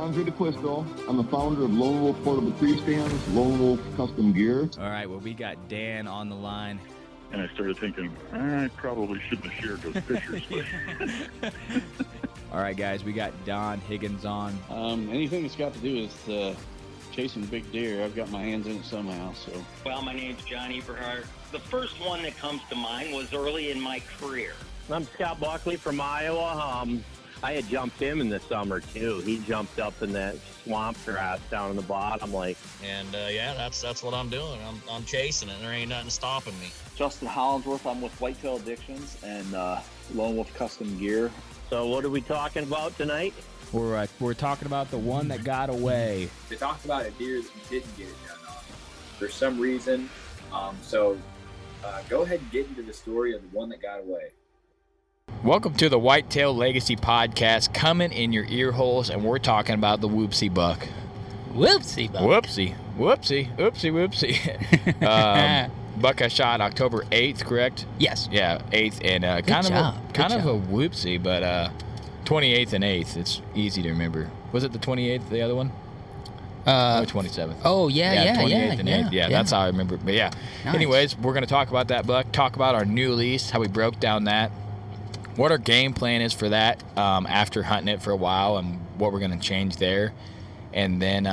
Andre DeQuisto. I'm the founder of Lone Wolf Portable Tree Stands, Lone Wolf Custom Gear. All right, well, we got Dan on the line. And I started thinking, I probably shouldn't have shared those pictures. All right, guys, we got Don Higgins on. Anything that's got to do with chasing big deer, I've got my hands in it somehow. So. Well, my name's John Eberhardt. The first one that comes to mind was early in my career. I'm Scott Buckley from Iowa. I had jumped him in the summer, too. He jumped up in that swamp grass down in the bottom lake. And, yeah, that's what I'm doing. I'm chasing it. There ain't nothing stopping me. Justin Hollinsworth. I'm with Whitetail Addictions and Lone Wolf Custom Gear. So what are we talking about tonight? We're talking about the one that got away. They talked about a deer that you didn't get it done on for some reason. So go ahead and get into the story of the one that got away. Welcome to the Whitetail Legacy Podcast, coming in your ear holes, and we're talking about the Whoopsy buck. Whoopsy buck. Whoopsie. Buck I shot October 8th, correct? Yes. Yeah, 8th, and kind of a whoopsie, but 28th and 8th. It's easy to remember. Was it the 28th, the other one? 27th. Oh, yeah. 28th and 8th. Yeah, that's how I remember. But yeah. Nice. Anyways, we're going to talk about that buck, talk about our new lease, how we broke down that, what our game plan is for that after hunting it for a while, and what we're going to change there. And then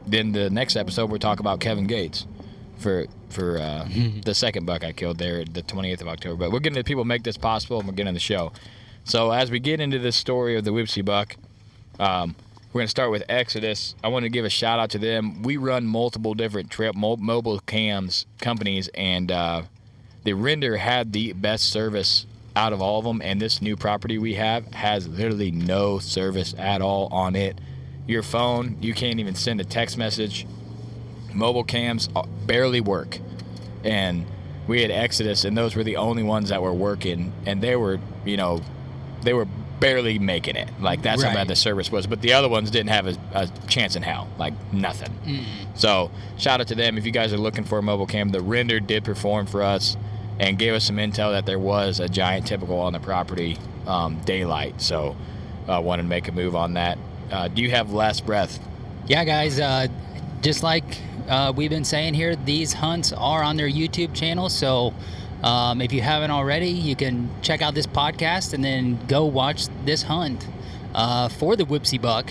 the next episode, we'll talk about Kevin Gates for the second buck I killed there, the 28th of October. But we're getting to people make this possible, and we're getting the show. So as we get into this story of the Whoopsie buck, we're going to start with Exodus. I want to give a shout out to them. We run multiple different mobile cams companies, and the Render had the best service out of all of them, and this new property we have has literally no service at all on it. Your phone, you can't even send a text message. Mobile cams barely work. And we had Exodus, and those were the only ones that were working, and they were barely making it. Like, that's how bad the service was. But the other ones didn't have a chance in hell. Like, nothing. So, shout out to them. If you guys are looking for a mobile cam, the Render did perform for us and gave us some intel that there was a giant typical on the property, daylight. So, wanted to make a move on that. Do you have last breath? Yeah, guys, just like we've been saying here, these hunts are on their YouTube channel. So if you haven't already, you can check out this podcast and then go watch this hunt for the Whoopsie buck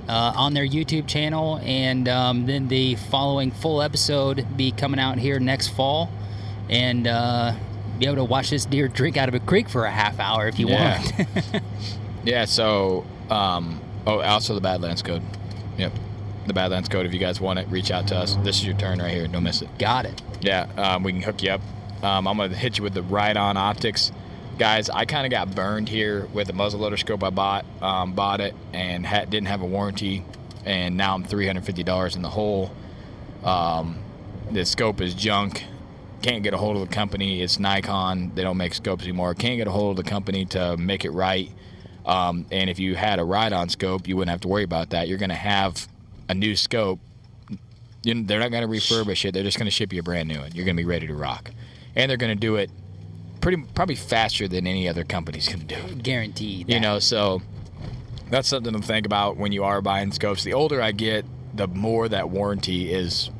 on their YouTube channel. And then the following full episode be coming out here next fall. And be able to watch this deer drink out of a creek for a half hour if you want. Yeah, so, also the Badlands Code. Yep, the Badlands Code. If you guys want it, reach out to us. This is your turn right here. Don't miss it. Got it. Yeah, we can hook you up. I'm going to hit you with the Ride-On optics. Guys, I kind of got burned here with the muzzleloader scope I bought it, and didn't have a warranty, and now I'm $350 in the hole. The scope is junk. Can't get a hold of the company. It's Nikon. They don't make scopes anymore. Can't get a hold of the company to make it right. And if you had a Ride-On scope, you wouldn't have to worry about that. You're going to have a new scope. They're not going to refurbish it. They're just going to ship you a brand new one. You're going to be ready to rock. And they're going to do it probably faster than any other company's going to do it. Guaranteed. You know, so that's something to think about when you are buying scopes. The older I get, the more that warranty is.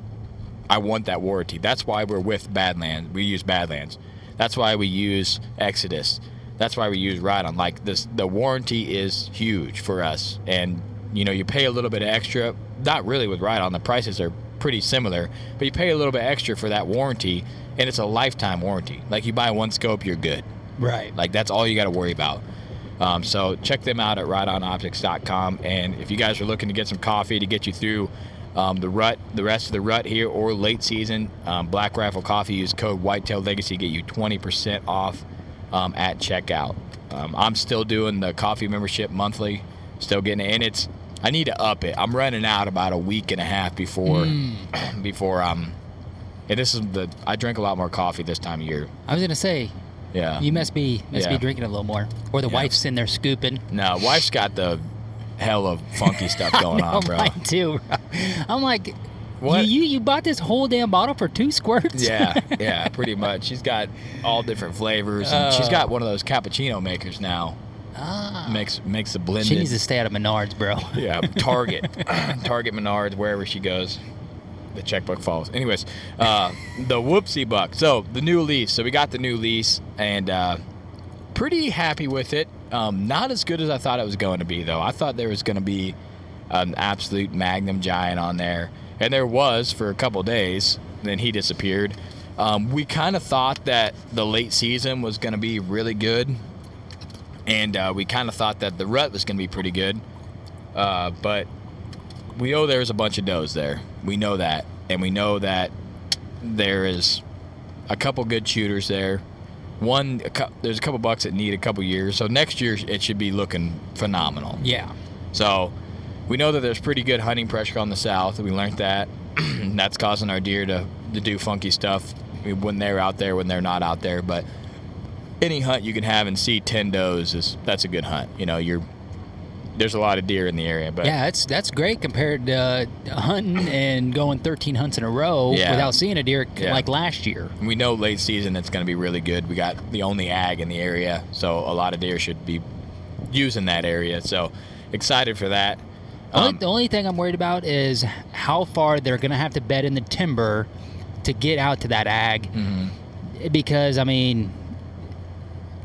I want that warranty. That's why we're with Badlands. We use Badlands. That's why we use Exodus. That's why we use Ride-On. Like, the warranty is huge for us. And, you know, you pay a little bit extra. Not really with Ride-On. The prices are pretty similar. But you pay a little bit extra for that warranty, and it's a lifetime warranty. Like, you buy one scope, you're good. Right. Like, that's all you got to worry about. So check them out at rideonoptics.com. And if you guys are looking to get some coffee to get you through the rest of the rut here, or late season, Black Rifle Coffee, use code Whitetail Legacy, get you 20% off at checkout. I'm still doing the coffee membership monthly, still getting it, and I need to up it. I'm running out about a week and a half before and I drink a lot more coffee this time of year. I was gonna say, yeah, you must be drinking a little more, or the wife's in there scooping. No, wife's got the hell of funky stuff going on, bro. Mine too, bro. I'm like, what? You bought this whole damn bottle for 2 squirts? Yeah, pretty much. She's got all different flavors, and she's got one of those cappuccino makers now. Makes the blended. She needs to stay out of Menards, bro. Yeah, Target, Menards, wherever she goes, the checkbook falls. Anyways, the Whoopsy buck. So the new lease. So we got the new lease, and pretty happy with it. Not as good as I thought it was going to be, though. I thought there was going to be an absolute magnum giant on there, and there was for a couple days. Then he disappeared. We kind of thought that the late season was going to be really good. And we kind of thought that the rut was going to be pretty good. But we know there's a bunch of does there. We know that. And we know that there is a couple good shooters there. There's a couple bucks that need a couple years. So next year it should be looking phenomenal. Yeah. So we know that there's pretty good hunting pressure on the south. We learned that. That's causing our deer to do funky stuff when they're out there, when they're not out there. But any hunt you can have and see 10 does that's a good hunt. You know, there's a lot of deer in the area. But yeah, that's great compared to hunting and going 13 hunts in a row without seeing a deer like last year. We know late season it's going to be really good. We got the only ag in the area, so a lot of deer should be using that area. So excited for that. The only thing I'm worried about is how far they're going to have to bed in the timber to get out to that ag. Mm-hmm. Because, I mean,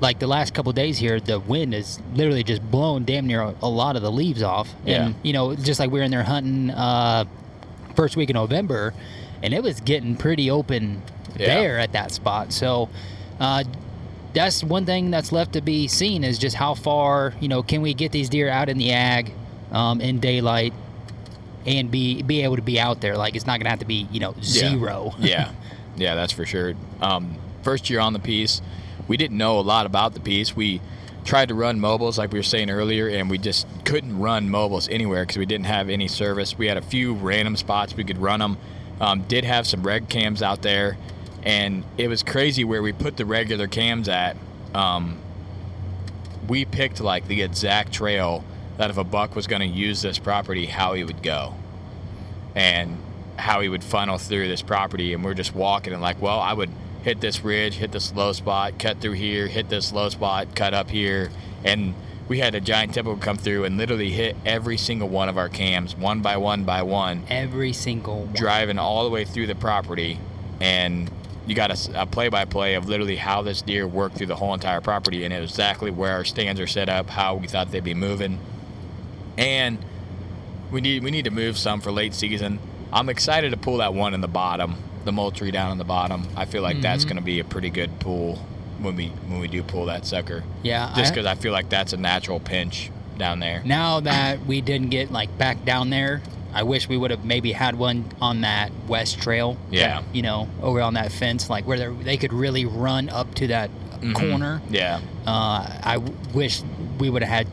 like the last couple of days here, the wind is literally just blowing damn near a lot of the leaves off. Yeah. And, you know, just like we were in there hunting first week of November, and it was getting pretty open there at that spot. So that's one thing that's left to be seen is just how far, you know, can we get these deer out in the ag in daylight and be able to be out there. Like, it's not going to have to be, you know, zero. Yeah, that's for sure. First year on the piece, we didn't know a lot about the piece. We tried to run mobiles like we were saying earlier, and we just couldn't run mobiles anywhere because we didn't have any service. We had a few random spots we could run them. Did have some reg cams out there, and it was crazy where we put the regular cams at. We picked like the exact trail that if a buck was going to use this property, how he would go and how he would funnel through this property. And we're just walking and like, well, I would hit this ridge, hit this low spot, cut through here, hit this low spot, cut up here. And we had a giant typical come through and literally hit every single one of our cams, one by one by one. Every single one. Driving all the way through the property. And you got a play-by-play of literally how this deer worked through the whole entire property and exactly where our stands are set up, how we thought they'd be moving. And we need to move some for late season. I'm excited to pull that one in the bottom, the Moultrie down in the bottom. I feel like that's going to be a pretty good pull when we do pull that sucker. Yeah. Just because I feel like that's a natural pinch down there. Now that we didn't get like back down there, I wish we would have maybe had one on that west trail. Yeah. That, you know, over on that fence, like where they could really run up to that corner. Yeah. I wish we would have had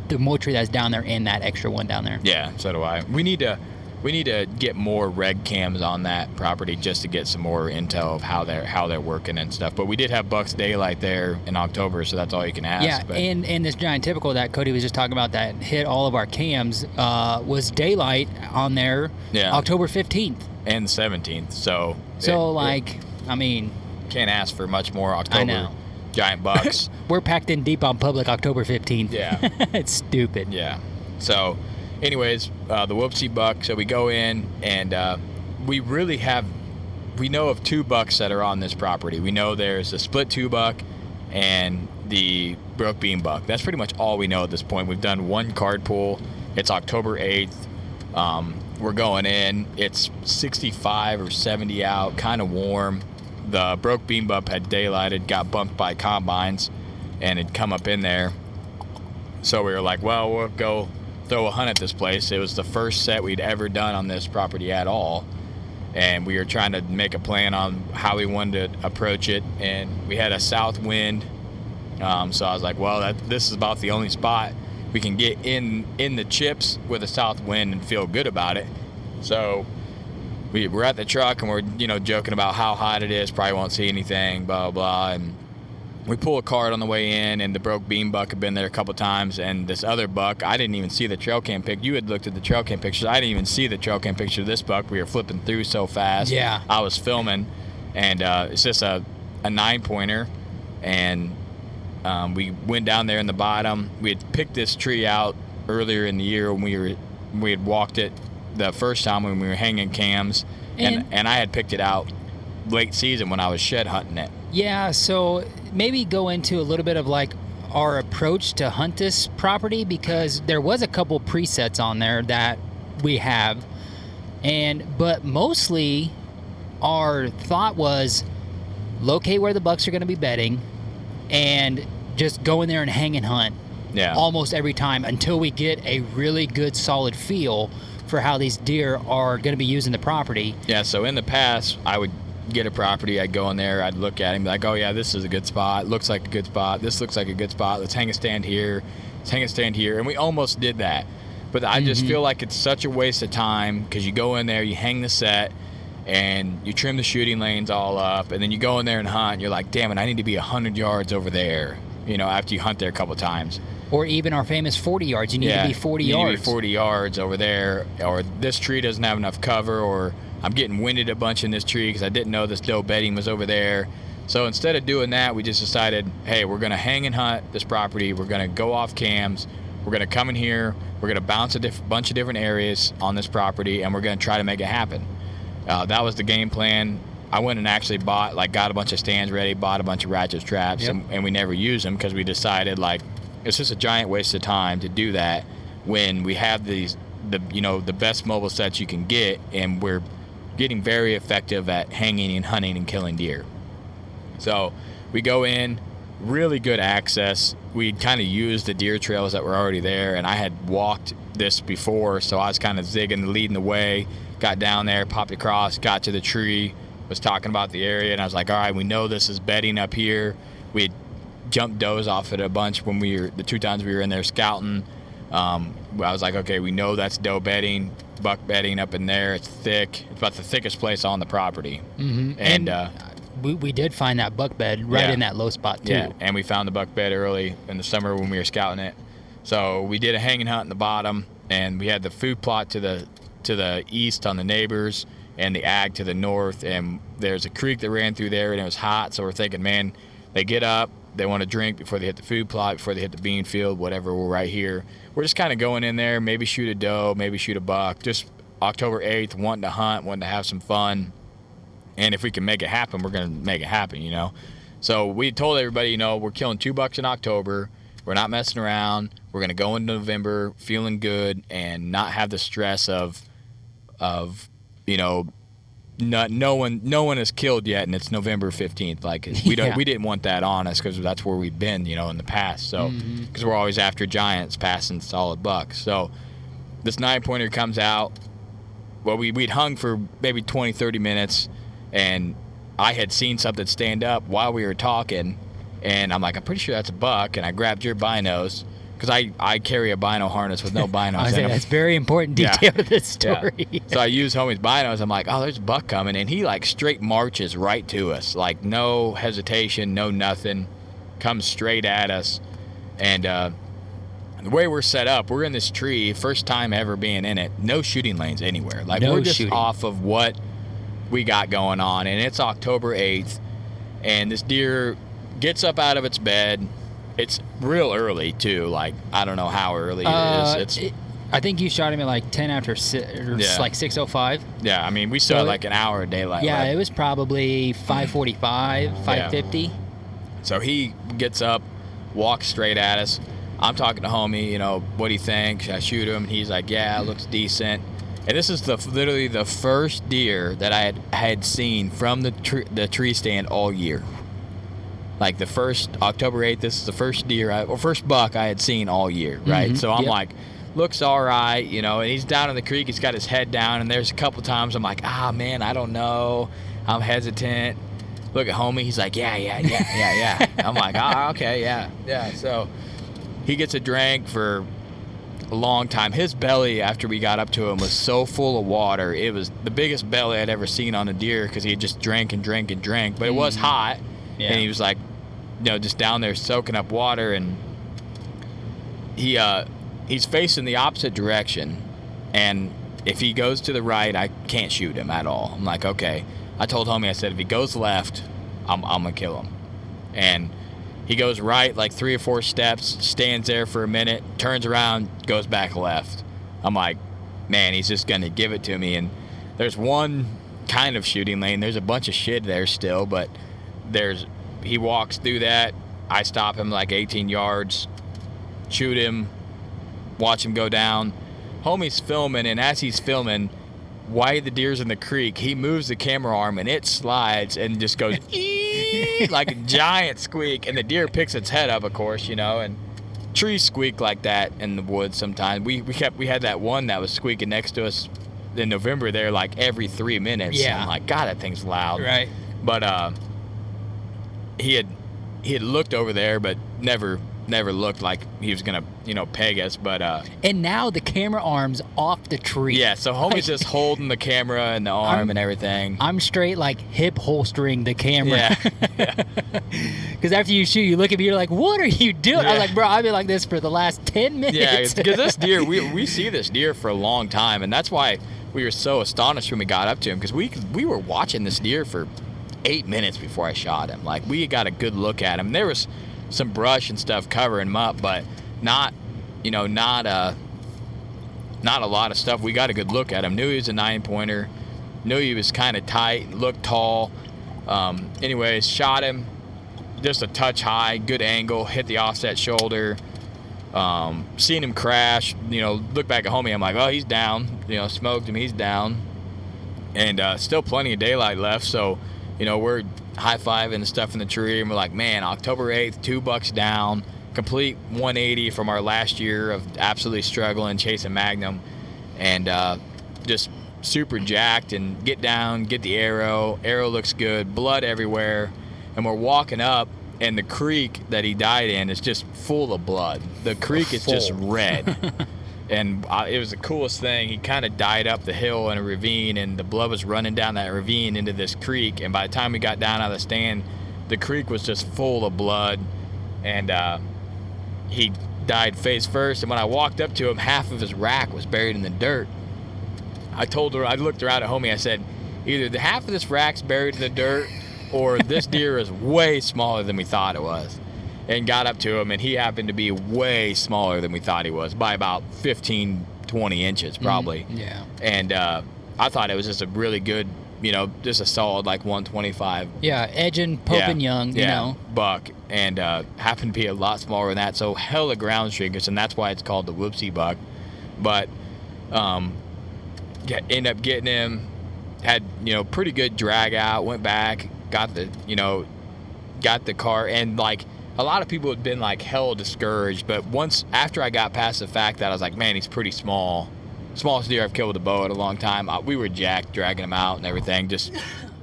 the Moultrie that's down there and that extra one down there. Yeah, so do I. We need to get more reg cams on that property just to get some more intel of how they're working and stuff. But we did have bucks daylight there in October, so that's all you can ask. Yeah, but. and this giant typical that Cody was just talking about that hit all of our cams was daylight on there. Yeah. October 15th and 17th. So I mean, can't ask for much more October. I know. Giant bucks. We're packed in deep on public October 15th. Yeah. It's stupid. Yeah. So, anyways, the Whoopsy buck. So we go in and we know of 2 bucks that are on this property. We know there's the split 2 buck and the broke beam buck. That's pretty much all we know at this point. We've done 1 card pull. It's October 8th. We're going in. It's 65 or 70 out, kind of warm. The broke beam buck had daylighted, got bumped by combines, and had come up in there. So we were like, well, we'll go throw a hunt at this place. It was the first set we'd ever done on this property at all. And we were trying to make a plan on how we wanted to approach it. And we had a south wind. So I was like, well, this is about the only spot we can get in the chips with a south wind and feel good about it. So we're at the truck and we're, joking about how hot it is, probably won't see anything, blah, blah, blah. And we pull a card on the way in, and the broke beam buck had been there a couple times, and this other buck, I didn't even see the trail cam pic. You had looked at the trail cam pictures. I didn't even see the trail cam picture of this buck. We were flipping through so fast. Yeah. I was filming, and it's just a 9-pointer, and We went down there in the bottom. We had picked this tree out earlier in the year when we had walked it the first time when we were hanging cams, and I had picked it out late season when I was shed hunting it. Yeah, so maybe go into a little bit of like our approach to hunt this property, because there was a couple presets on there that we have, but mostly our thought was locate where the bucks are going to be bedding and just go in there and hang and hunt almost every time until we get a really good solid feel for how these deer are going to be using the property. Yeah, so in the past, I would get a property, I'd go in there, I'd look at him, be like, oh yeah, this is a good spot, looks like a good spot, this looks like a good spot, let's hang a stand here, let's hang a stand here, and we almost did that. But I just feel like it's such a waste of time, because you go in there, you hang the set, and you trim the shooting lanes all up, and then you go in there and hunt, and you're like, damn it, I need to be 100 yards over there, after you hunt there a couple times. Or even our famous 40 yards. You need to be 40 yards. You need to be 40 yards over there, or this tree doesn't have enough cover, or I'm getting winded a bunch in this tree because I didn't know this doe bedding was over there. So instead of doing that, we just decided, hey, we're going to hang and hunt this property. We're going to go off cams. We're going to come in here. We're going to bounce a bunch of different areas on this property, and we're going to try to make it happen. That was the game plan. I went and actually got a bunch of stands ready, bought a bunch of ratchet traps, and we never used them because we decided, it's just a giant waste of time to do that when we have the best mobile sets you can get, and we're getting very effective at hanging and hunting and killing deer. So we go in, really good access. We kind of used the deer trails that were already there, and I had walked this before, so I was kind of zigging, leading the way, got down there, popped across, got to the tree, was talking about the area, and I was like, all right, we know this is bedding up here. We had jumped does off it a bunch when the 2 times we were in there scouting. I was like, okay, we know that's doe bedding, buck bedding up in there. It's thick. It's about the thickest place on the property. Mm-hmm. And we did find that buck bed right in that low spot too. Yeah, and we found the buck bed early in the summer when we were scouting it. So we did a hanging hunt in the bottom, and we had the food plot to the east on the neighbors and the ag to the north, and there's a creek that ran through there, and it was hot, so we're thinking, man, they get up, they want to drink before they hit the food plot, before they hit the bean field, whatever. We're right here. We're just kind of going in there, maybe shoot a doe, maybe shoot a buck. Just October 8th, wanting to hunt, wanting to have some fun. And if we can make it happen, we're going to make it happen, So we told everybody, we're killing 2 bucks in October. We're not messing around. We're going to go into November feeling good and not have the stress of no one is killed yet, and it's November 15th. We didn't want that on us because that's where we've been, in the past. So because we're always after giants passing solid bucks. So this 9-pointer comes out. Well, we'd hung for maybe 20, 30 minutes, and I had seen something stand up while we were talking, and I'm like, I'm pretty sure that's a buck, and I grabbed your binos. Because I carry a bino harness with no binos in them. That's very important detail to this story. Yeah. So I use homie's binos. I'm like, oh, there's a buck coming. And he straight marches right to us. No hesitation, no nothing. Comes straight at us. And the way we're set up, we're in this tree, first time ever being in it. No shooting lanes anywhere. We're just off of what we got going on. And it's October 8th. And this deer gets up out of its bed. It's real early too. I don't know how early it is. I think you shot him at 10 after 6:05. Yeah, I mean we still had an hour of daylight. Yeah, left. It was probably 5:45, 5:50. Yeah. So he gets up, walks straight at us. I'm talking to homie. What do you think? Should I shoot him? And he's like, yeah, it looks decent. And this is literally the first deer that I had seen from the tree stand all year. The first October 8th, this is the first first buck I had seen all year, right? Mm-hmm. So I'm like, looks all right, and he's down in the creek. He's got his head down, and there's a couple times I'm like, man, I don't know. I'm hesitant. Look at homie. He's like, yeah. I'm like, okay, yeah. So he gets a drink for a long time. His belly, after we got up to him, was so full of water. It was the biggest belly I'd ever seen on a deer because he had just drank. But it was hot, and he was just down there soaking up water, and he's facing the opposite direction, and if he goes to the right, I can't shoot him at all. I'm like, okay. I told homie, I said, if he goes left, I'm gonna kill him. And He goes right like 3 or 4 steps, stands there for a minute, turns around, goes back left. I'm like, man, he's just going to give it to me. And there's one kind of shooting lane. There's a bunch of shit there still, but he walks through that. I stop him like 18 yards, shoot him, watch him go down. Homie's filming, and as he's filming, while the deer's in the creek, he moves the camera arm, and it slides and just goes like a giant squeak, and the deer picks its head up, of course, and trees squeak like that in the woods sometimes. We had that one that was squeaking next to us in November there like every 3 minutes. Yeah. I'm like, God, that thing's loud. Right. But he had looked over there, but never looked like he was gonna peg us. But and now the camera arm's off the tree. yeah, so homie's just holding the camera and the arm and everything. I'm straight like hip holstering the camera. Yeah. Because after you shoot, you look at me, you're like, what are you doing? I was like, bro, I've been like this for the last 10 minutes. Yeah, because this deer, we see this deer for a long time, and that's why we were so astonished when we got up to him, because we were watching this deer for 8 minutes before I shot him. Like, we got a good look at him. There was some brush and stuff covering him up, but not a lot of stuff. We got a good look at him. Knew he was a 9-pointer. Knew he was kind of tight, looked tall. Anyways, shot him just a touch high, good angle, hit the offset shoulder. Seen him crash, look back at homie, I'm like, oh, he's down. Smoked him, he's down. And still plenty of daylight left, so we're high-fiving and stuff in the tree, and we're like, man, October 8th, 2 bucks down, complete 180 from our last year of absolutely struggling, chasing Magnum, and just super jacked, and get down, get the arrow looks good, blood everywhere, and we're walking up, and the creek that he died in is just full of blood. The creek is just red. And it was the coolest thing. He kind of died up the hill in a ravine, and the blood was running down that ravine into this creek. And by the time we got down out of the stand, the creek was just full of blood. And he died face first. And when I walked up to him, half of his rack was buried in the dirt. I looked around at homie, I said, either the half of this rack's buried in the dirt, or this deer is way smaller than we thought it was. And got up to him, and he happened to be way smaller than we thought he was, by about 15, 20 inches probably. Yeah. And I thought it was just a really good, just a solid like 125. Yeah, edging, poking young, buck. And happened to be a lot smaller than that, so hella ground shrinkers, and that's why it's called the Whoopsy buck. But ended up getting him, had, pretty good drag out, went back, got the car, and like, a lot of people had been like hell discouraged, but after I got past the fact that I was like, man, he's pretty small. Smallest deer I've killed with a bow in a long time. We were jacked, dragging him out and everything, just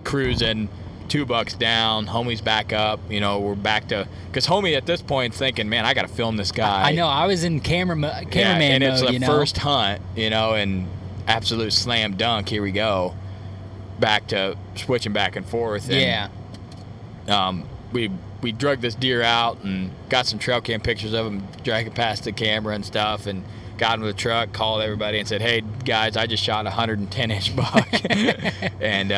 cruising, 2 bucks down, homie's back up, we're back to, because homie at this point thinking, man, I got to film this guy. I know, I was in cameraman and it's mode, the first hunt, and absolute slam dunk, here we go. Back to switching back and forth. And, we drug this deer out and got some trail cam pictures of him dragging past the camera and stuff, and got him to the truck, called everybody and said, hey guys, I just shot a 110-inch buck. And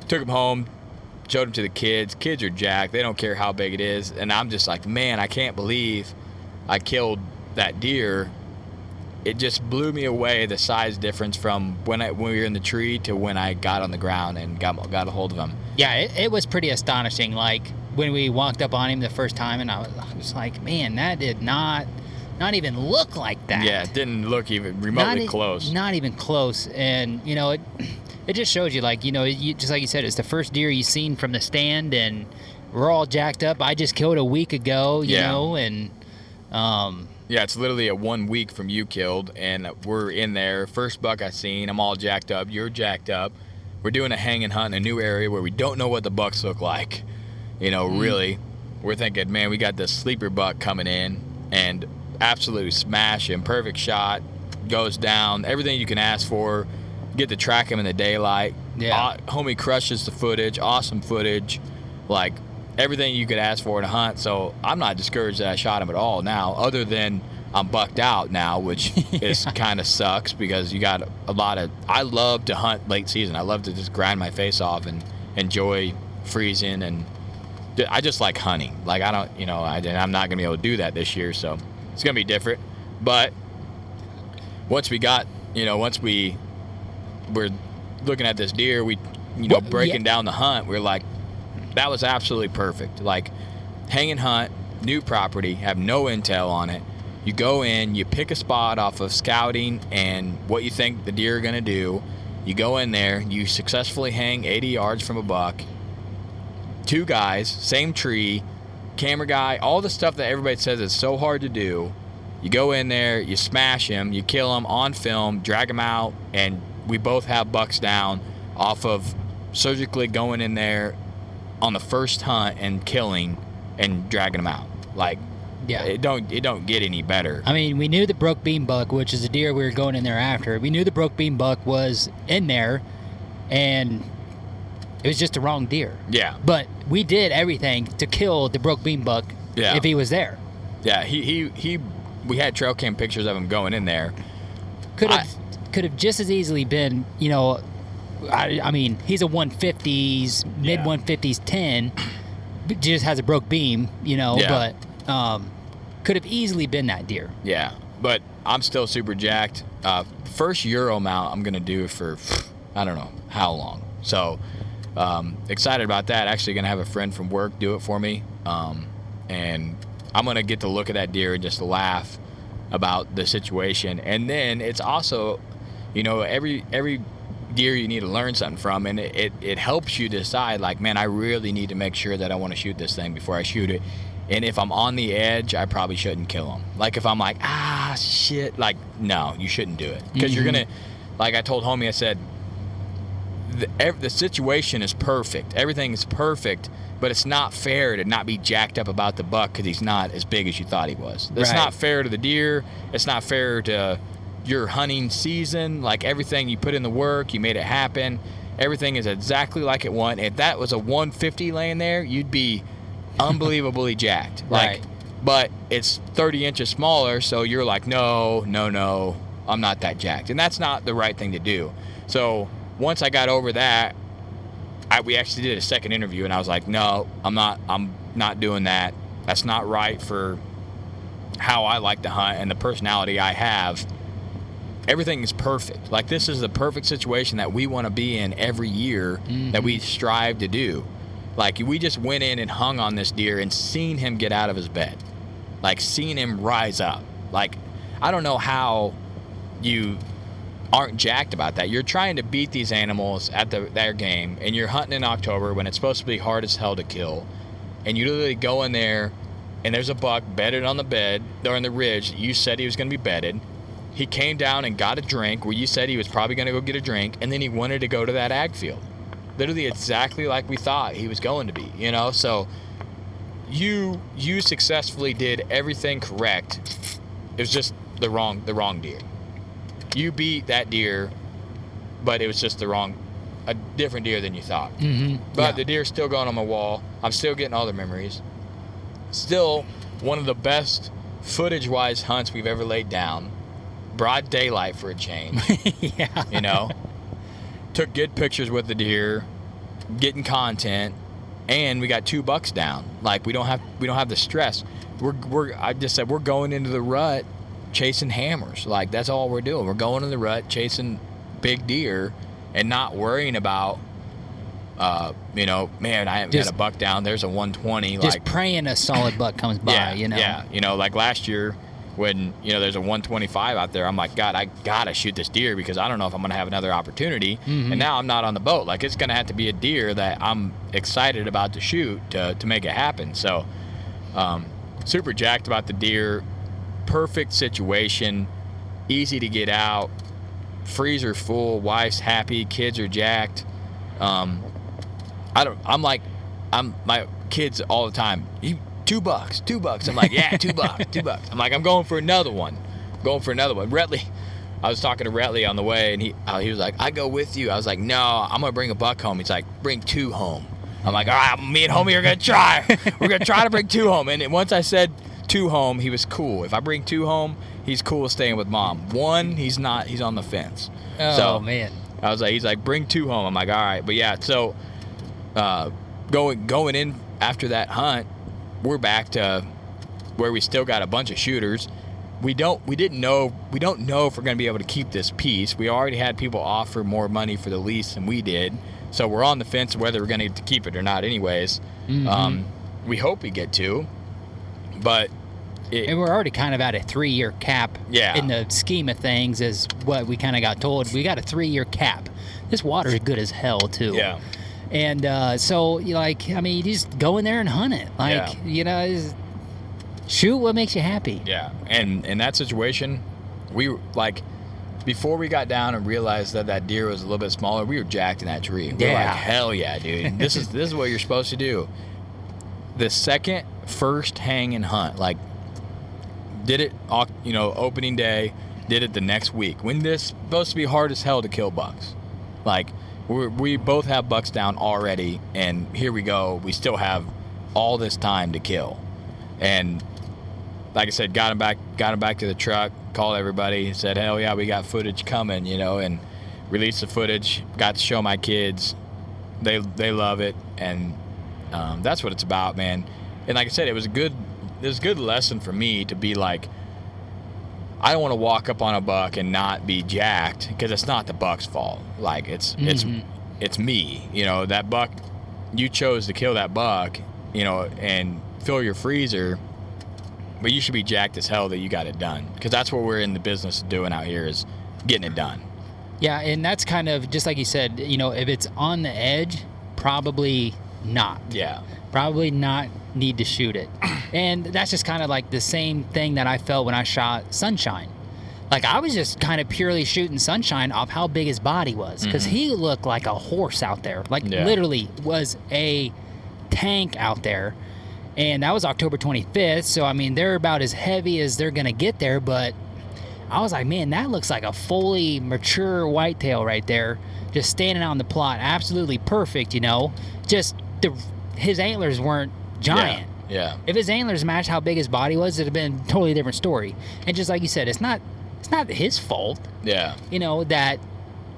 took him home, showed him to the kids are jacked, they don't care how big it is, and I'm just like, man, I can't believe I killed that deer. It just blew me away, the size difference from when we were in the tree to when I got on the ground and got a hold of him. Yeah, it was pretty astonishing. Like, when we walked up on him the first time, and I was like, man, that did not even look like that. Yeah, it didn't look even remotely close. Not even close. And, it just shows you, like, just like you said, it's the first deer you've seen from the stand, and we're all jacked up. I just killed a week ago, you know, and... Yeah, it's literally a 1 week from you killed, and we're in there. First buck I seen, I'm all jacked up, you're jacked up. We're doing a hanging hunt in a new area where we don't know what the bucks look like. Really. We're thinking, man, we got this sleeper buck coming in, and absolute smash him, perfect shot, goes down, everything you can ask for. Get to track him in the daylight. Yeah. Homie crushes the footage, awesome footage. Like, everything you could ask for in a hunt, so I'm not discouraged that I shot him at all now, other than I'm bucked out now, which is kind of sucks, because you got a lot of... I love to hunt late season. I love to just grind my face off and enjoy freezing and I just like hunting. Like I don't, I'm not gonna be able to do that this year, so it's gonna be different. But once we were looking at this deer, breaking down the hunt, we're like, that was absolutely perfect. Like hang and hunt, new property, have no intel on it. You go in, you pick a spot off of scouting and what you think the deer are gonna do. You go in there, you successfully hang 80 yards from a buck. 2 guys, same tree, camera guy, all the stuff that everybody says is so hard to do. You go in there, you smash him, you kill him on film, drag him out, and we both have bucks down off of surgically going in there on the first hunt and killing and dragging them out. Like, yeah, it don't get any better. I mean, we knew the broke beam buck, which is the deer we were going in there after. We knew the broke beam buck was in there, and it was just the wrong deer. Yeah. But we did everything to kill the broke beam buck if he was there. Yeah, we had trail cam pictures of him going in there. Could have just as easily been, I mean, he's a 150s, mid 150s 10, but just has a broke beam, but could have easily been that deer. Yeah, but I'm still super jacked. First Euro mount I'm going to do for, I don't know how long. So excited about that. Actually going to have a friend from work do it for me. And I'm going to get to look at that deer and just laugh about the situation. And then it's also, every deer you need to learn something from, and it helps you decide, like, man, I really need to make sure that I want to shoot this thing before I shoot it. And if I'm on the edge, I probably shouldn't kill him. Like if I'm like, shit, like, no, you shouldn't do it. Because you're going to, like I told homie, I said, the situation is perfect. Everything is perfect, but it's not fair to not be jacked up about the buck because he's not as big as you thought he was. It's not fair to the deer. It's not fair to your hunting season. Like everything, you put in the work, you made it happen. Everything is exactly like it was. If that was a 150 laying there, you'd be unbelievably jacked. Like, but it's 30 inches smaller, so you're like, no, I'm not that jacked. And that's not the right thing to do. So once I got over that, we actually did a second interview, and I was like, no, I'm not doing that. That's not right for how I like to hunt and the personality I have. Everything is perfect. Like, this is the perfect situation that we want to be in every year, that we strive to do. Like, we just went in and hung on this deer and seen him get out of his bed. Like, seen him rise up. Like, I don't know how you aren't jacked about that. You're trying to beat these animals at their game, and you're hunting in October when it's supposed to be hard as hell to kill, and you literally go in there and there's a buck bedded on the bed or in the ridge. You said he was going to be bedded. He came down and got a drink where you said he was probably going to go get a drink, and then he wanted to go to that ag field. Literally exactly like we thought he was going to be, So you successfully did everything correct. It was just the wrong deer. You beat that deer, but it was just a different deer than you thought. But the deer's still going on my wall. I'm still getting all the memories. Still one of the best footage-wise hunts we've ever laid down. Broad daylight for a change. Took good pictures with the deer, getting content, and we got 2 bucks down. Like, we don't have the stress. I just said we're going into the rut chasing hammers. Like, that's all we're doing. We're going in the rut chasing big deer and not worrying about man, I haven't got a buck down. There's a 120. Just praying a solid buck comes by, Yeah, like last year when, there's a 125 out there, I'm like, God, I got to shoot this deer because I don't know if I'm going to have another opportunity. And now I'm not on the boat. Like, it's going to have to be a deer that I'm excited about to shoot to make it happen. So super jacked about the deer. Perfect situation, easy to get out, freezer full, wife's happy, kids are jacked. My kids all the time, $2. I'm like, yeah, $2. I'm like, I'm going for another one. Retley, I was talking to Retley on the way, and he was like, I go with you. I was like, no, I'm gonna bring a buck home. He's like, bring 2 home. I'm like, all right, me and homie are gonna try. We're gonna try to bring 2 home. And once I said 2 home, he was cool. If I bring 2 home, he's cool staying with mom. 1, he's not. He's on the fence. Oh, man. I was like, he's like, bring 2 home. I'm like, all right. But yeah, so going in after that hunt, we're back to where we still got a bunch of shooters. We don't know if we're going to be able to keep this piece. We already had people offer more money for the lease than we did, so we're on the fence whether we're going to keep it or not. Anyways, we hope we get to, but and we're already kind of at a 3-year cap. Yeah. In the scheme of things, is what we kind of got told. We got a 3-year cap. This water's good as hell too. Yeah. And so, you just go in there and hunt it. Just shoot what makes you happy. Yeah. And in that situation, before we got down and realized that deer was a little bit smaller, we were jacked in that tree. We were like, hell yeah, dude. This is what you're supposed to do. The first hang and hunt, did it, opening day, did it the next week. When this supposed to be hard as hell to kill bucks. We both have bucks down already, and here we go. We still have all this time to kill. And like I said, got him back to the truck, called everybody, said, hell yeah, we got footage coming, and released the footage, got to show my kids. They love it, and that's what it's about, man. And like I said, it was a good lesson for me to be like, I don't want to walk up on a buck and not be jacked, because it's not the buck's fault. It's me. That buck, you chose to kill that buck, and fill your freezer, but you should be jacked as hell that you got it done, because that's what we're in the business of doing out here, is getting it done. Yeah, and that's kind of just like you said. If it's on the edge, probably not. Yeah. Probably not need to shoot it. And that's just kind of like the same thing that I felt when I shot Sunshine. I was just kind of purely shooting Sunshine off how big his body was, because he looked like a horse out there. Literally was a tank out there. And that was October 25th, so they're about as heavy as they're gonna get there. But I was like, man, that looks like a fully mature whitetail right there, just standing out in the plot, absolutely perfect. Just his antlers weren't giant. Yeah. If his antlers matched how big his body was, it'd have been a totally different story. And just like you said, it's not his fault. Yeah. That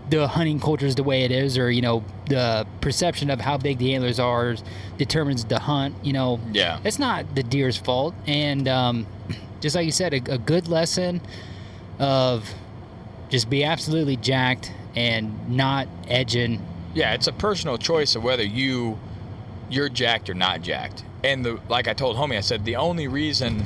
the hunting culture is the way it is, or the perception of how big the antlers are determines the hunt. Yeah. It's not the deer's fault. And just like you said, a good lesson of just be absolutely jacked and not edging. Yeah, it's a personal choice of whether you're jacked or not jacked. And like I told homie, I said the only reason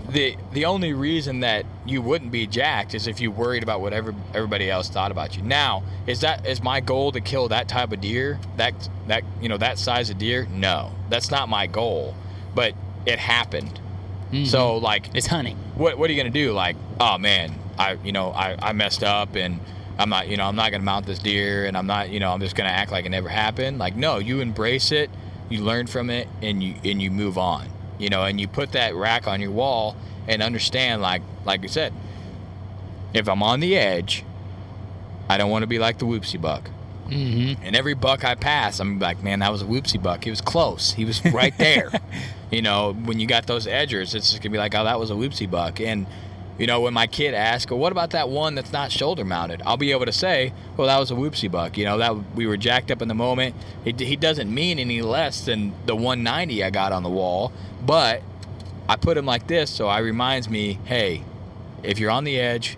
that you wouldn't be jacked is if you worried about what everybody else thought about you. Now, is my goal to kill that type of deer, that size of deer? No, that's not my goal. But it happened. Mm-hmm. So it's hunting. What are you gonna do? Oh man, I messed up, and I'm not gonna mount this deer, and I'm just gonna act like it never happened. No, you embrace it, you learn from it, and you move on. And you put that rack on your wall and understand, like you said, if I'm on the edge, I don't want to be like the Whoopsy buck. Mm-hmm. And every buck I pass, I'm like, man, that was a Whoopsy buck. He was close. He was right there. When you got those edgers, it's just gonna be like, oh, that was a Whoopsy buck. And when my kid asks, well, what about that one that's not shoulder mounted? I'll be able to say, well, that was a Whoopsy buck. That we were jacked up in the moment. He doesn't mean any less than the 190 I got on the wall, but I put him like this, so it reminds me, hey, if you're on the edge,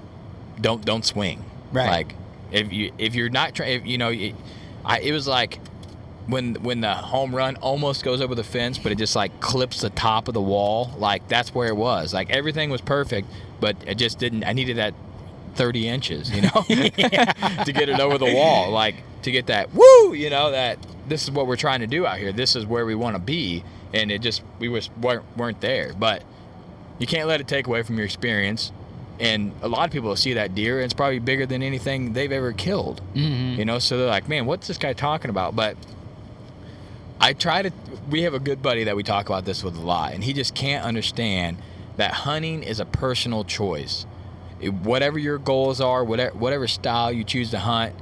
don't swing. Right. If you're not trying, it was like when the home run almost goes over the fence, but it just clips the top of the wall. That's where it was. Everything was perfect, but it just didn't. I needed that 30 inches, to get it over the wall, to get that woo, that this is what we're trying to do out here. This is where we want to be, and we weren't there. But you can't let it take away from your experience. And a lot of people will see that deer, and it's probably bigger than anything they've ever killed. Mm-hmm. So they're like, man, what's this guy talking about? But we have a good buddy that we talk about this with a lot, and he just can't understand that hunting is a personal choice. Whatever your goals are, whatever style you choose to hunt,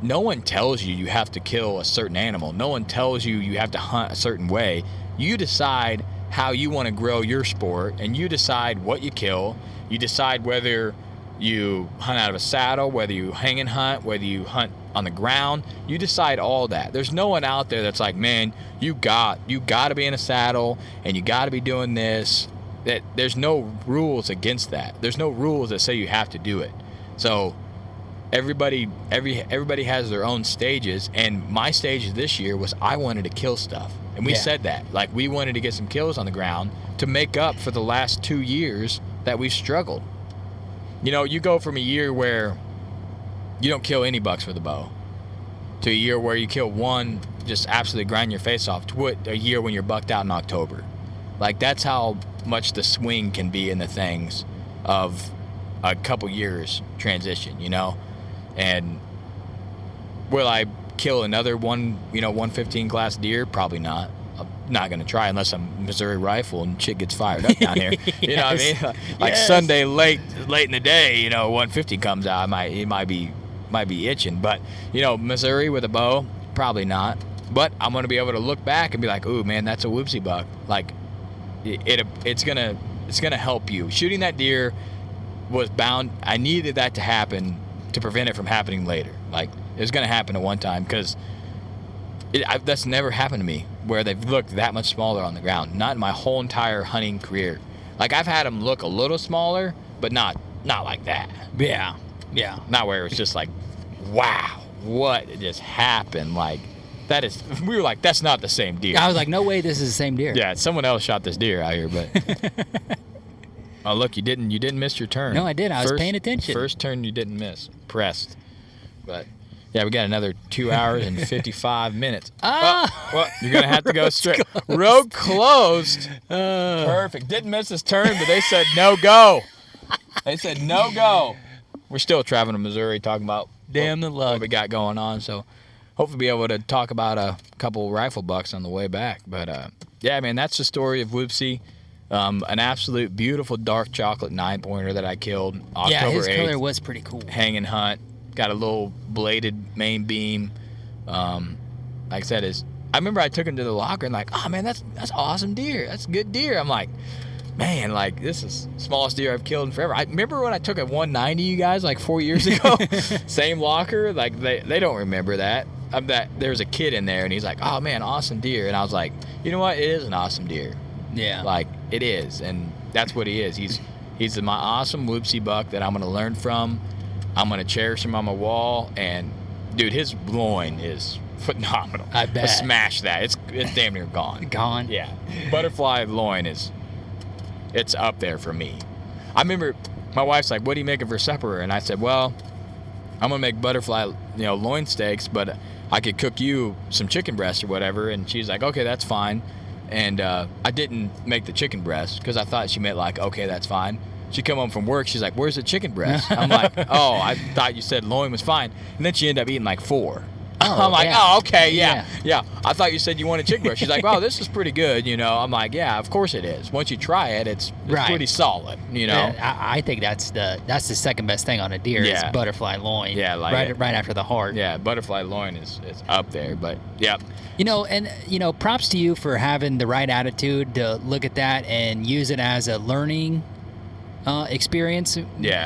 no one tells you have to kill a certain animal. No one tells you have to hunt a certain way. You decide how you want to grow your sport, and you decide what you kill. You decide whether you hunt out of a saddle, whether you hang and hunt, whether you hunt on the ground, you decide all that. There's no one out there that's like, man, you got to be in a saddle and you got to be doing this. That there's no rules against that. There's no rules that say you have to do it. So everybody has their own stages, and my stage this year was I wanted to kill stuff. And we said that. Like, we wanted to get some kills on the ground to make up for the last 2 years that we've struggled. You know, you go from a year where you don't kill any bucks with a bow to a year where you kill one, just absolutely grind your face off, to what a year when you're bucked out in October. Like, that's how much the swing can be in the things of a couple years transition, you know? And will I kill another 115 class deer? Probably not. I'm not going to try unless I'm Missouri rifle and shit gets fired up down here. You know what I mean? Like Sunday late in the day, 150 comes out, it might be itching. But, Missouri with a bow, probably not. But I'm going to be able to look back and be like, ooh, man, that's a whoopsie buck. Like, it's gonna help you. Shooting that deer was bound. I needed that to happen to prevent it from happening later. Like, it was gonna happen at one time, because that's never happened to me where they've looked that much smaller on the ground. Not in my whole entire hunting career. Like, I've had them look a little smaller, but not like that. Yeah. Not where it was just like, wow, what just happened? Like, we were like, that's not the same deer. I was like, no way, this is the same deer. Yeah, someone else shot this deer out here, but. Oh, look, you didn't miss your turn. No, I did. I was paying attention. First turn you didn't miss. Pressed. But yeah, we got another 2 hours and 55 minutes. Well, you're gonna have to go straight. Road closed. Perfect. Didn't miss his turn, but they said no go. They said no go. We're still traveling to Missouri, talking about what we got going on. So hopefully be able to talk about a couple rifle bucks on the way back. But yeah, man, that's the story of Whoopsy. An absolute beautiful dark chocolate 9-pointer that I killed October 8th. Yeah, his color was pretty cool. Hang and hunt. Got a little bladed main beam. Like I said, I remember I took him to the locker and like, oh man, that's awesome deer. That's a good deer. I'm like, man, like, this is the smallest deer I've killed in forever. I remember when I took a 190, you guys, like 4 years ago. Same locker. Like, they don't remember that. There was a kid in there and he's like, oh man, awesome deer. And I was like, you know what? It is an awesome deer. Yeah. Like, it is, and that's what he is. He's my awesome whoopsie buck that I'm going to learn from. I'm going to cherish him on my wall, and, dude, his loin is phenomenal. I bet. Smash that. It's damn near gone. Gone? Yeah. Butterfly loin it's up there for me. I remember my wife's like, what do you make of her supper? And I said, well, I'm going to make butterfly, loin steaks, but I could cook you some chicken breast or whatever. And she's like, okay, that's fine. And I didn't make the chicken breast because I thought she meant like, okay, that's fine. She come home from work. She's like, where's the chicken breast? I'm like, oh, I thought you said loin was fine. And then she ended up eating like 4. I'm like, oh, okay, yeah. I thought you said you wanted chicken breast. She's like, wow, this is pretty good, I'm like, yeah, of course it is. Once you try it, it's pretty solid, I think that's the second best thing on a deer is butterfly loin. Yeah, like right after the heart. Yeah, butterfly loin is up there, but yeah. Props to you for having the right attitude to look at that and use it as a learning experience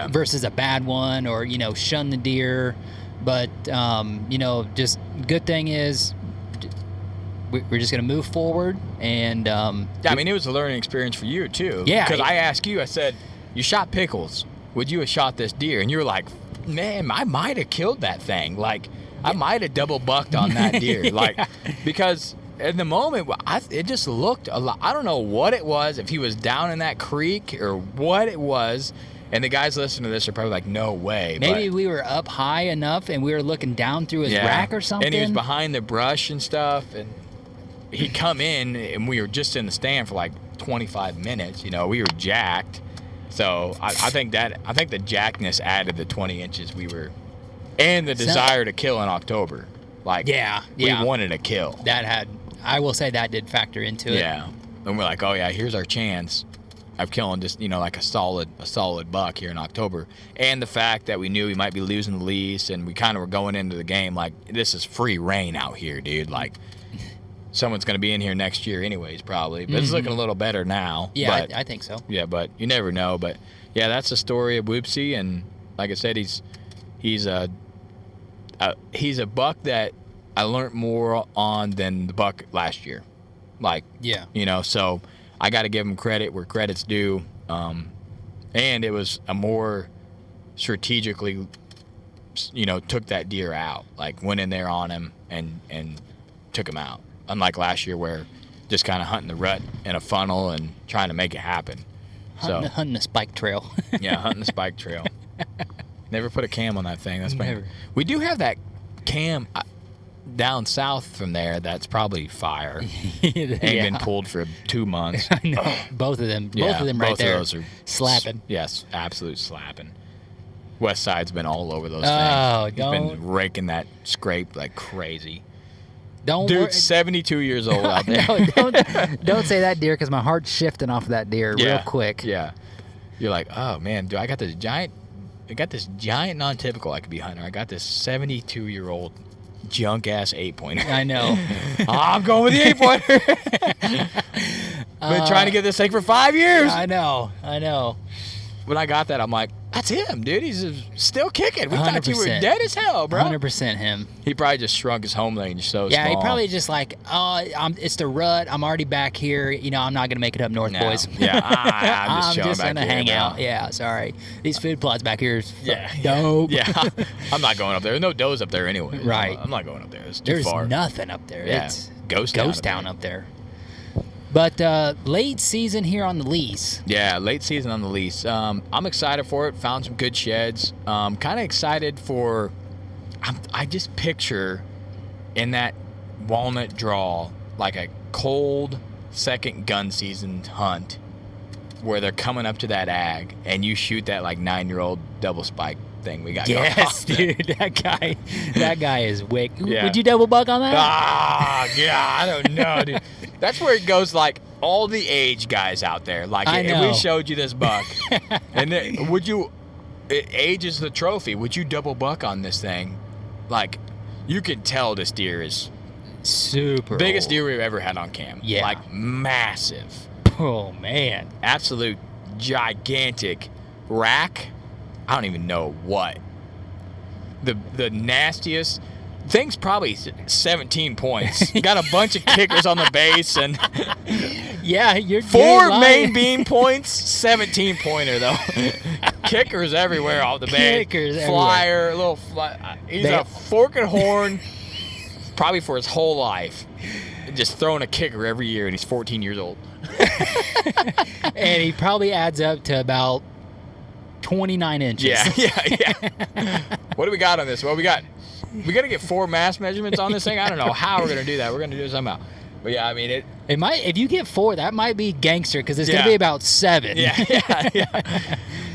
versus a bad one, or shun the deer. But just good thing is we're just gonna move forward, and I mean, it was a learning experience for you too. Yeah, because I asked you, I said, you shot pickles, would you have shot this deer? And you were like, man, I might have killed that thing. Like, I might have double bucked on that deer. Like, because in the moment, it just looked a lot. I don't know what it was, if he was down in that creek or what it was. And the guys listening to this are probably like, no way. Maybe we were up high enough and we were looking down through his rack or something. And he was behind the brush and stuff. And he come in and we were just in the stand for like 25 minutes. We were jacked. So I think the jackness added the 20 inches we were, and the desire to kill in October. Like, we wanted to kill. I will say that did factor into it. Yeah. And we're like, oh yeah, here's our chance of killing just, like a solid buck here in October. And the fact that we knew we might be losing the lease, and we kind of were going into the game like, this is free reign out here, dude. Like, someone's going to be in here next year anyways, probably. But it's looking a little better now. Yeah, I think so. Yeah, but you never know. But yeah, that's the story of Whoopsy, and like I said, he's a buck that I learned more on than the buck last year. Like, Yeah. you know, so I got to give him credit where credit's due. And it was a more strategically, you know, took that deer out, like went in there on him and took him out. Unlike last year where just kind of hunting the rut in a funnel and trying to make it happen. Hunting the spike trail. Yeah, hunting the spike trail. Never put a cam on that thing. That's Never. funny. We do have that cam down south from there that's probably fire. Ain't been pulled for 2 months. I know. Both of them. Yeah, Both of them right both there. of those are slapping. Yes, absolute slapping. West Side's been all over those Oh, things. He's been raking that scrape like crazy. Don't Dude, worry. 72 years old out there. No, don't say that deer because my heart's shifting off of that deer real quick. Yeah. You're like, oh man, I got this giant non-typical I could be hunting. I got this 72-year-old junk ass 8-pointer. I know. I'm going with the 8-pointer. Been trying to get this thing for 5 years. I know. When I got that, I'm like, that's him, dude. He's still kicking. We thought you were 100%. dead as hell, bro. 100% him. He probably just shrunk his home range so Yeah, small. he probably just like, it's the rut. I'm already back here. You know, I'm not gonna make it up north, No. boys. Yeah, I'm just chilling back gonna here, hang bro. out. Yeah, sorry. These food plots back here is Yeah, dope. Yeah, I'm not going up there. There's no does up there anyway. Right. I'm not going up there. It's too There's far. nothing up there. Yeah. It's Ghost town up there. But late season here on the lease. Yeah, late season on the lease. I'm excited for it. Found some good sheds. Kind of excited for. I just picture in that walnut draw like a cold second gun season hunt where they're coming up to that ag and you shoot that like 9-year-old double spike thing we got going on. Yes, dude. That guy is wick. Yeah. Would you double buck on that? Yeah, I don't know, dude. That's where it goes like all the age guys out there. Like I if know. we showed you this buck, and then, age is the trophy. Would you double buck on this thing? Like, you could tell this deer is super biggest old. deer we've ever had on cam. Yeah. Like massive. Oh man. Absolute gigantic rack. I don't even know what. The nastiest. Thing's probably 17 points. Got a bunch of kickers on the base and Yeah, you're 4 lying. main beam points, 17 pointer though. Kickers everywhere off the base. Kickers Flyer, little fly. He's a fork and horn, probably for his whole life. Just throwing a kicker every year, and he's 14 years old. And he probably adds up to about 29 inches. Yeah. What do we got on this? Well, we got to get 4 mass measurements on this thing. I don't know how we're gonna do that. We're gonna do it somehow. But yeah, I mean It might, if you get 4, that might be gangster because it's Yeah. gonna be about 7. Yeah.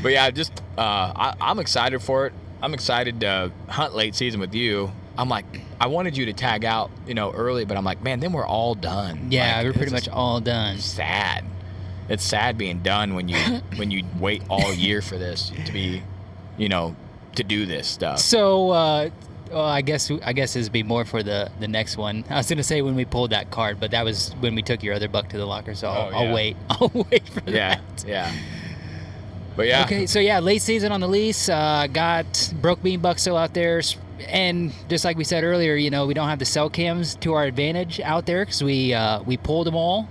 But yeah, just I'm excited for it. I'm excited to hunt late season with you. I'm like, I wanted you to tag out, early, but I'm like, man, then we're all done. Yeah, Like, we're pretty it's much all done. sad. It's sad being done when you wait all year for this to be, to do this stuff. So, I guess it'd be more for the next one. I was gonna say when we pulled that card, but that was when we took your other buck to the locker. So I'll wait. I'll wait for that. Yeah. But yeah. Okay, so yeah, late season on the lease. Got broke bean buck still out there, and just like we said earlier, we don't have the cell cams to our advantage out there because we pulled them all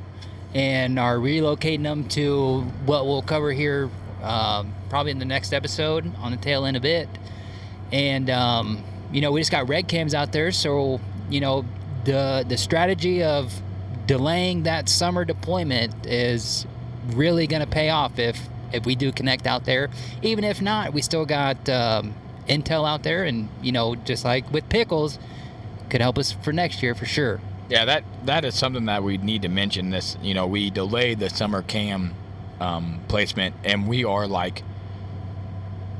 and are relocating them to what we'll cover here probably in the next episode on the tail end of it. And we just got red cams out there, so the strategy of delaying that summer deployment is really going to pay off if we do connect out there. Even if not, we still got intel out there, and just like with pickles, could help us for next year for sure. Yeah, that is something that we need to mention. This, we delayed the summer cam placement, and we are like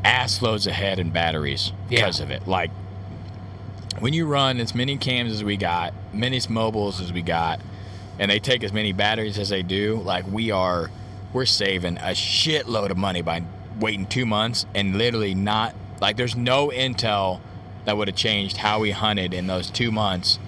ass loads ahead in batteries because of it. Like, when you run as many cams as we got, many mobiles as we got, and they take as many batteries as they do, like we're saving a shitload of money by waiting 2 months and literally not, like, there's no intel that would have changed how we hunted in those 2 months.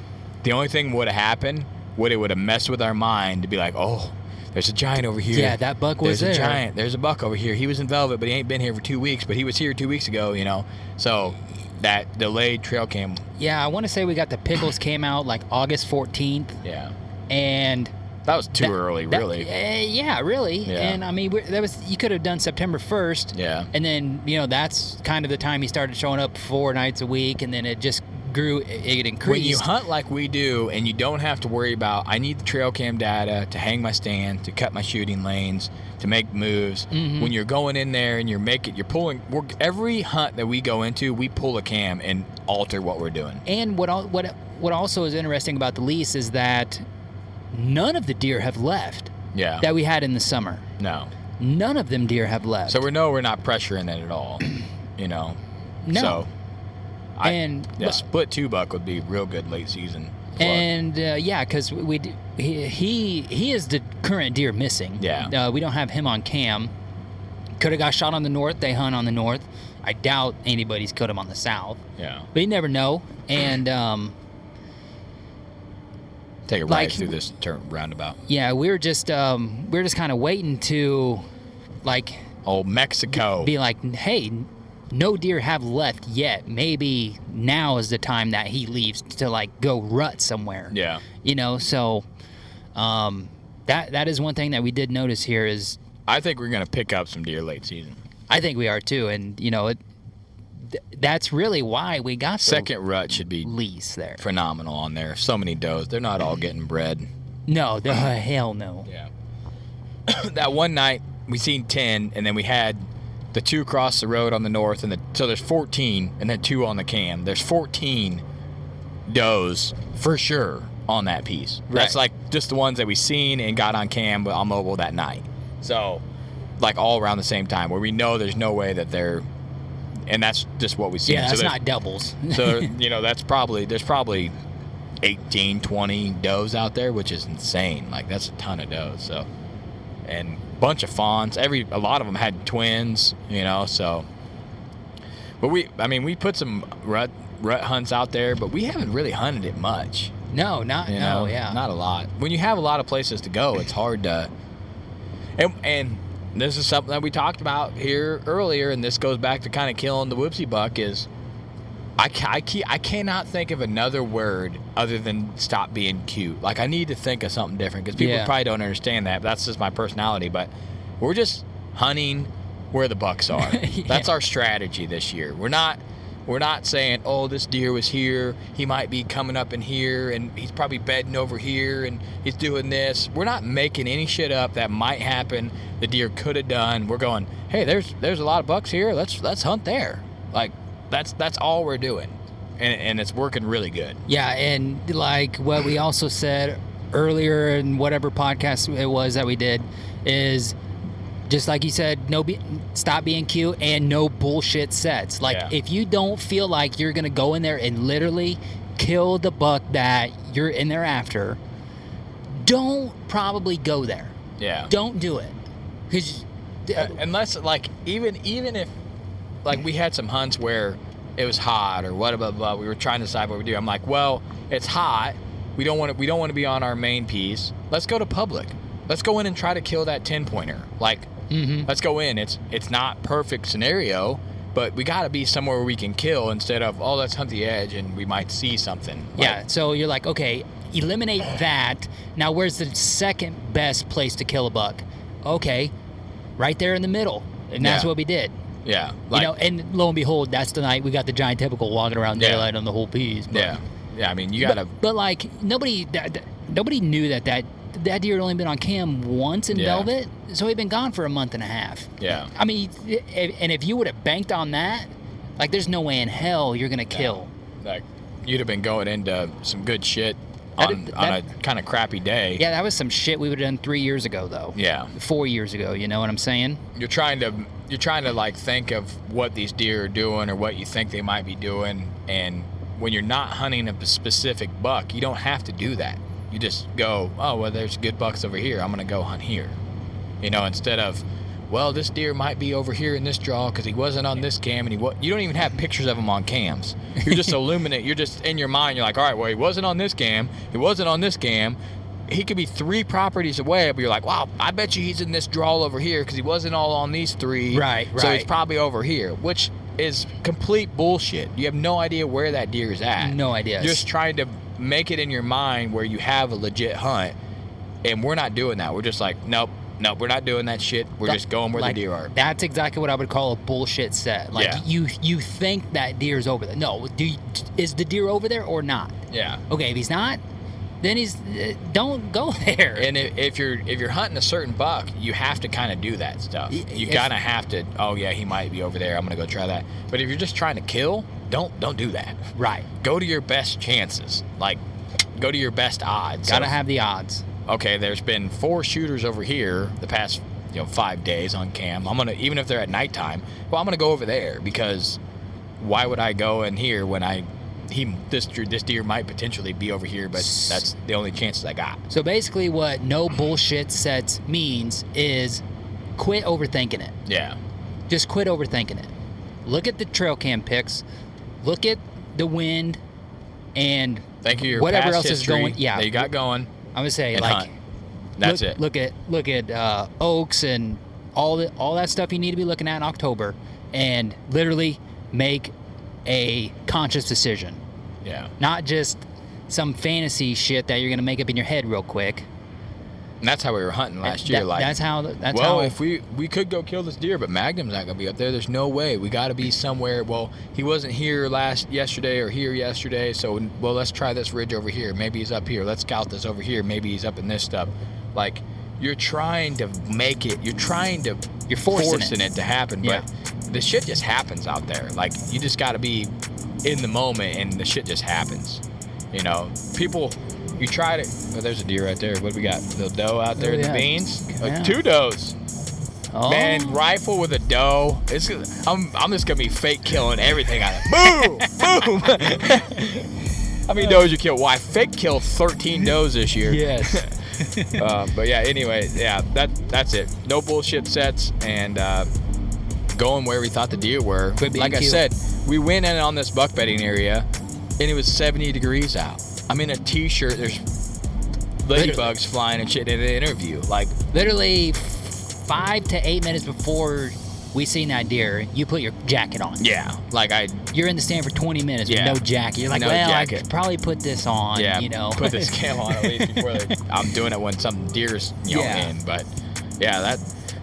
The only thing would have happened, it would have messed with our mind to be like, oh, there's a giant over here. Yeah, that buck was There's there. a giant. There's a buck over here. He was in velvet, but he ain't been here for 2 weeks. But he was here 2 weeks ago, you know. So that delayed trail cam. Yeah, I want to say we got the pickles came out like August 14th. Yeah. And that was too early, really. Yeah, really. Yeah. And I mean, you could have done September 1st. Yeah. And then, you know, that's kind of the time he started showing up 4 nights a week, and then it just grew, it increased. When you hunt like we do, and you don't have to worry about, I need the trail cam data to hang my stand, to cut my shooting lanes, to make moves. Mm-hmm. When you're going in there and you're pulling, every hunt that we go into, we pull a cam and alter what we're doing. And what also is interesting about the lease is that none of the deer have left. Yeah. That we had in the summer. No. None of them deer have left. So we're not pressuring it at all, you know. No. So, and split 2 buck would be real good late season. Plug. And yeah, because he is the current deer missing. Yeah. We don't have him on cam. Could have got shot on the north. They hunt on the north. I doubt anybody's killed him on the south. Yeah. But you never know. And take a ride through this roundabout. Yeah, we were just kind of waiting to, like, old Mexico, be like, hey, no deer have left yet. Maybe now is the time that he leaves to like go rut somewhere. Yeah. You know, so that is one thing that we did notice here is I think we're gonna pick up some deer late season. I think we are too, and you know that's really why we got the second rut should be lease there. Phenomenal on there. So many does. They're not all getting bred. No, hell no. Yeah. That one night we seen 10, and then we had the 2 across the road on the north, and so there's 14, and then 2 on the cam. There's 14 does for sure on that piece. Right. That's like just the ones that we seen and got on cam on mobile that night. So, like all around the same time, where we know there's no way that they're, and that's just what we see. Yeah, so that's not doubles. So you know there's probably 18, 20 does out there, which is insane. Like that's a ton of does. So, and bunch of fawns. A lot of them had twins, you know. So, but we put some rut hunts out there, but we haven't really hunted it much. No, not Yeah. That's our strategy this year. We're not saying, oh, this deer was here. He might be coming up in here, and he's probably bedding over here, and he's doing this. We're not making any shit up that might happen. The deer could have done. We're going, hey, there's a lot of bucks here. Let's hunt there. Like that's all we're doing, and it's working really good. Yeah, and like what we also said earlier in whatever podcast it was that we did is just like you said, stop being cute and no bullshit sets. Like if you don't feel like you're gonna go in there and literally kill the buck that you're in there after, don't probably go there. Yeah. Don't do it. Cause unless like even if like we had some hunts where it was hot or what blah, blah, we were trying to decide what we do. I'm like, well, it's hot. We don't want to be on our main piece. Let's go to public. Let's go in and try to kill that 10-pointer. Like, let's go in. It's not perfect scenario, but we got to be somewhere where we can kill instead of, oh, let's hunt the edge and we might see something. Yeah, so you're like, okay, eliminate that. Now, where's the second best place to kill a buck? Okay, right there in the middle. And that's what we did. Yeah. Like, you know, and lo and behold, that's the night we got the giant typical walking around daylight on the whole piece. But, yeah, I mean, you got to... But like, nobody knew that deer had only been on cam once in velvet, so he'd been gone for a month and a half. Yeah. I mean, and if you would have banked on that, like, there's no way in hell you're going to kill. Like, you'd have been going into some good shit on a kind of crappy day. Yeah, that was some shit we would have done 3 years ago, though. Yeah. 4 years ago, you know what I'm saying? You're trying to like think of what these deer are doing or what you think they might be doing, and when you're not hunting a specific buck, you don't have to do that. You just go, oh, well, there's good bucks over here. I'm going to go hunt here. You know, instead of, well, this deer might be over here in this draw because he wasn't on this cam, and you don't even have pictures of him on cams. You're just illuminate. You're just in your mind. You're like, all right, well, he wasn't on this cam. He wasn't on this cam. he could be 3 properties away, but you're like, wow, I bet you he's in this draw over here because he wasn't all on these 3. Right. So he's probably over here, which is complete bullshit. You have no idea where that deer is at. No idea. Just trying to make it in your mind where you have a legit hunt, and we're not doing that. We're just like, nope, we're not doing that shit. We're just going where the deer are. That's exactly what I would call a bullshit set. Like, you think that deer's over there. No, is the deer over there or not? Yeah. Okay, if he's not, then don't go there. And if you're hunting a certain buck, you have to kind of do that stuff. You kind of have to. Oh yeah, he might be over there. I'm gonna go try that. But if you're just trying to kill, don't do that. Right. Go to your best chances. Like, go to your best odds. Gotta have the odds. Okay, there's been 4 shooters over here the past 5 days on cam. I'm gonna, even if they're at nighttime, I'm gonna go over there, because why would I go in here when this deer might potentially be over here, but that's the only chances I got. So basically what no bullshit sets means is quit overthinking it. Yeah. Just quit overthinking it. Look at the trail cam pics. Look at the wind and thank you, your whatever past else history is going. Yeah. that you got going. I'm gonna say, and like, hunt. That's it. Look at oaks and all that stuff you need to be looking at in October, and literally make a conscious decision. Yeah. Not just some fantasy shit that you're gonna make up in your head real quick. And that's how we were hunting last year. That's how. If we could go kill this deer, but Magnum's not gonna be up there. There's no way. We got to be somewhere. Well, he wasn't here yesterday or here yesterday. So let's try this ridge over here. Maybe he's up here. Let's scout this over here. Maybe he's up in this stuff. Like, you're trying to make it. You're forcing it to happen. Yeah. But the shit just happens out there. Like, you just got to be in the moment, and the shit just happens. People. You tried it. Oh, there's a deer right there. What do we got? The doe out there in the beans? Yeah. 2 does. Oh. Man, rifle with a doe. I'm just gonna be fake killing everything out of it. Boom! Boom! How many does you kill? Well, I fake killed 13 does this year. Yes. But yeah, anyway, yeah, that's it. No bullshit sets, and going where we thought the deer were. Like I said, we went in on this buck bedding area, and it was 70 degrees out. I'm in a t-shirt. There's ladybugs flying and shit in the interview. Like, literally 5 to 8 minutes before we seen that deer, you put your jacket on. Yeah. Like, you're in the stand for 20 minutes with no jacket. You're like, I could probably put this on. Yeah. Put this cam on at least before I'm doing it when some deer's in. But yeah,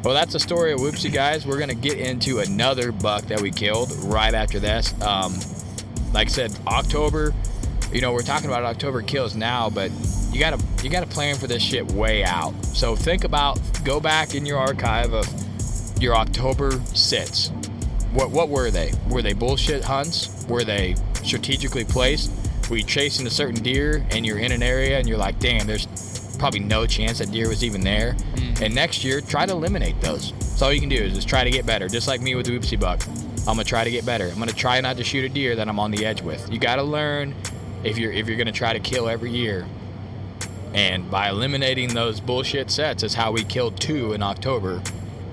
that's the story of Whoopsy, guys. We're gonna get into another buck that we killed right after this. Like I said, October. We're talking about October kills now, but you gotta plan for this shit way out. So go back in your archive of your October sits. What were they? Were they bullshit hunts? Were they strategically placed? Were you chasing a certain deer and you're in an area and you're like, damn, there's probably no chance that deer was even there? And next year, try to eliminate those. That's all you can do, is just try to get better. Just like me with the Whoopsy buck. I'm gonna try to get better. I'm gonna try not to shoot a deer that I'm on the edge with. You gotta learn. If you're gonna try to kill every year, and by eliminating those bullshit sets is how we killed 2 in October,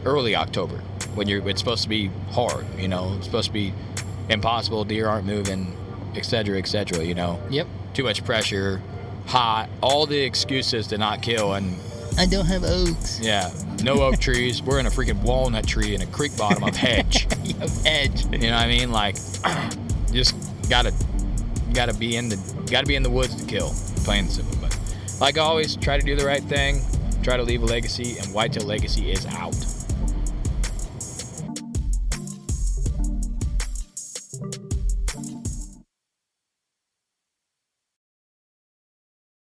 early October, when it's supposed to be hard, it's supposed to be impossible, deer aren't moving, etc., etc. Yep. Too much pressure, hot, all the excuses to not kill, and I don't have oaks. Yeah, no oak trees. We're in a freaking walnut tree in a creek bottom of hedge. Hedge. You know what I mean? Like, just gotta be in the woods to kill, plain and simple. But like always, try to do the right thing, try to leave a legacy, and Whitetail Legacy is out.